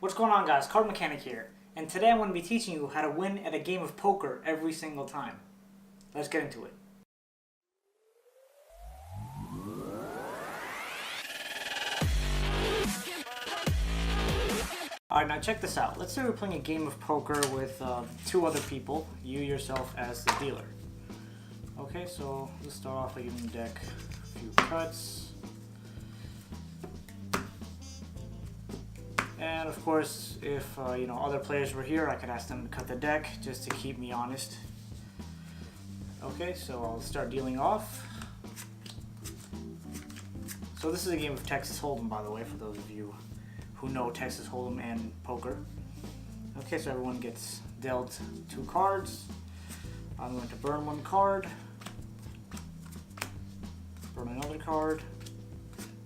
What's going on, guys? CardMechanic here, and today I'm going to be teaching you how to win at a game of poker every single time. Let's get into it. Alright, now check this out. Let's say we're playing a game of poker with two other people, you yourself as the dealer. Okay, so let's start off by giving the deck a few cuts. And of course, if other players were here, I could ask them to cut the deck just to keep me honest. Okay, so I'll start dealing off. So this is a game of Texas Hold'em, by the way, for those of you who know Texas Hold'em and poker. Okay, so everyone gets dealt 2 cards. I'm going to burn 1 card, burn another card,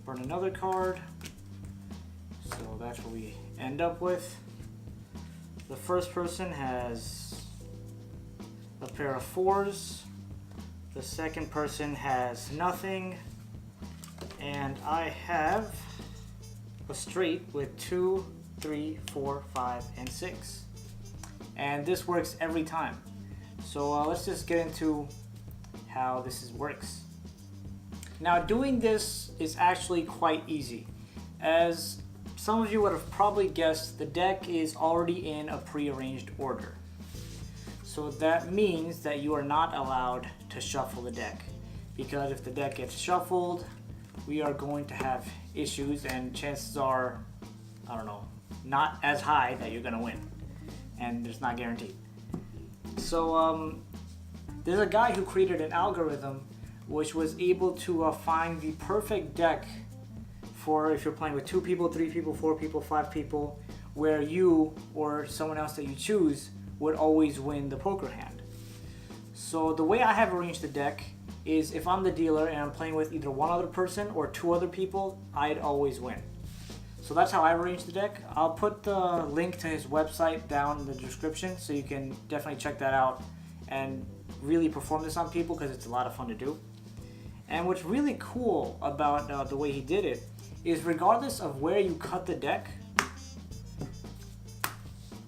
burn another card. So that's what we end up with. The first person has a pair of 4s. The second person has nothing. And I have a straight with 2, 3, 4, 5, and 6. And this works every time. So let's just get into how this works. Now, doing this is actually quite easy. As some of you would have probably guessed, the deck is already in a prearranged order. So that means that you are not allowed to shuffle the deck, because if the deck gets shuffled, we are going to have issues, and chances are, I don't know, not as high that you're going to win, and it's not guaranteed. So there's a guy who created an algorithm which was able to find the perfect deck for if you're playing with 2 people, 3 people, 4 people, 5 people, where you or someone else that you choose would always win the poker hand. So the way I have arranged the deck is if I'm the dealer and I'm playing with either one other person or 2 other people, I'd always win. So that's how I arranged the deck. I'll put the link to his website down in the description, so you can definitely check that out and really perform this on people, because it's a lot of fun to do. And what's really cool about the way he did it is regardless of where you cut the deck,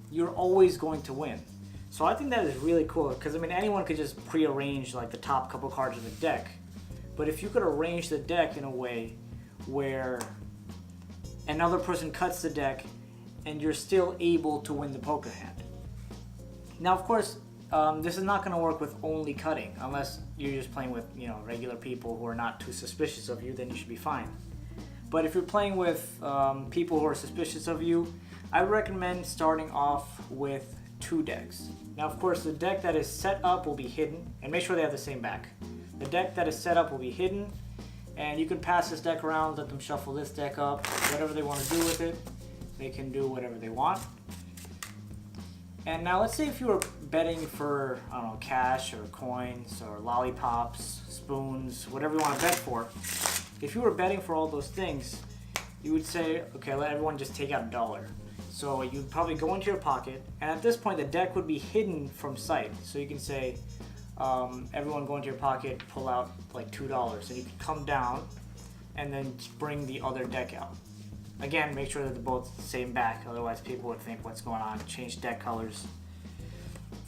you're always going to win. So I think that is really cool, because I mean, anyone could just prearrange like the top couple cards of the deck, but if you could arrange the deck in a way where another person cuts the deck and you're still able to win the poker hand. Now, of course, this is not going to work with only cutting, unless you're just playing with regular people who are not too suspicious of you. Then you should be fine. But if you're playing with people who are suspicious of you, I recommend starting off with 2 decks. Now, of course, the deck that is set up will be hidden, and make sure they have the same back. The deck that is set up will be hidden, and you can pass this deck around, let them shuffle this deck up, whatever they want to do with it. They can do whatever they want. And now let's say if you were betting for, I don't know, cash or coins or lollipops, spoons, whatever you want to bet for. If you were betting for all those things, you would say, okay, let everyone just take out $1. So you'd probably go into your pocket, and at this point the deck would be hidden from sight. So you can say, everyone go into your pocket, pull out like $2, and you can come down and then bring the other deck out. Again, make sure that they're both the same back, otherwise people would think what's going on. Change deck colors.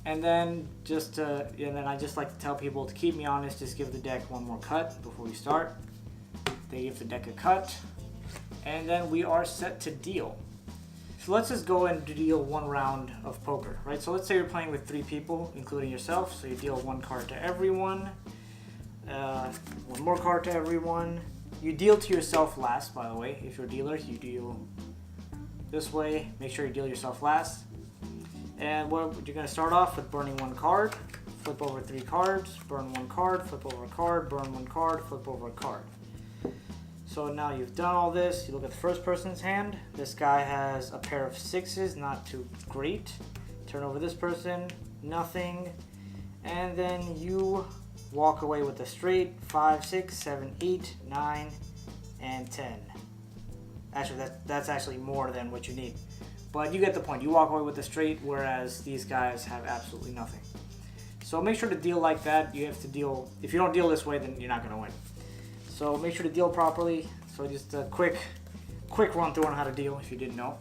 And then I just like to tell people to keep me honest, just give the deck one more cut before we start. They give the deck a cut, and then we are set to deal. So let's just go and deal 1 round of poker, right? So let's say you're playing with 3 people, including yourself. So you deal 1 card to everyone, 1 more card to everyone. You deal to yourself last, by the way. If you're a dealer, you deal this way. Make sure you deal yourself last. And you're going to start off with burning 1 card, flip over 3 cards, burn 1 card, flip over a card, burn 1 card, flip over a card. So now you've done all this, you look at the first person's hand. This guy has a pair of 6s, not too great. Turn over this person, nothing. And then you walk away with a straight, 5, 6, 7, 8, 9, and 10. Actually, that's actually more than what you need. But you get the point. You walk away with a straight, whereas these guys have absolutely nothing. So make sure to deal like that. You have to deal. If you don't deal this way, then you're not going to win. So make sure to deal properly. So just a quick run through on how to deal if you didn't know.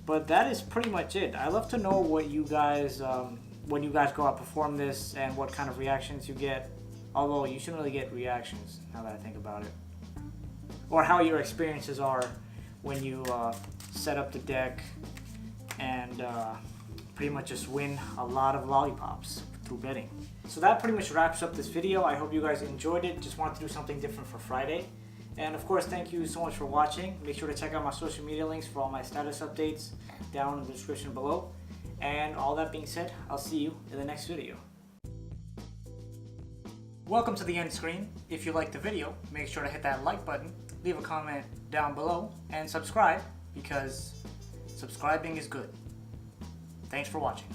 But that is pretty much it. I'd love to know what you guys, when you guys go out perform this, and what kind of reactions you get. Although you shouldn't really get reactions now that I think about it. Or how your experiences are when you set up the deck and pretty much just win a lot of lollipops through betting. So that pretty much wraps up this video. I hope you guys enjoyed it. Just wanted to do something different for Friday. And of course, thank you so much for watching. Make sure to check out my social media links for all my status updates down in the description below. And all that being said, I'll see you in the next video. Welcome to the end screen. If you liked the video, make sure to hit that like button, leave a comment down below, and subscribe, because subscribing is good. Thanks for watching.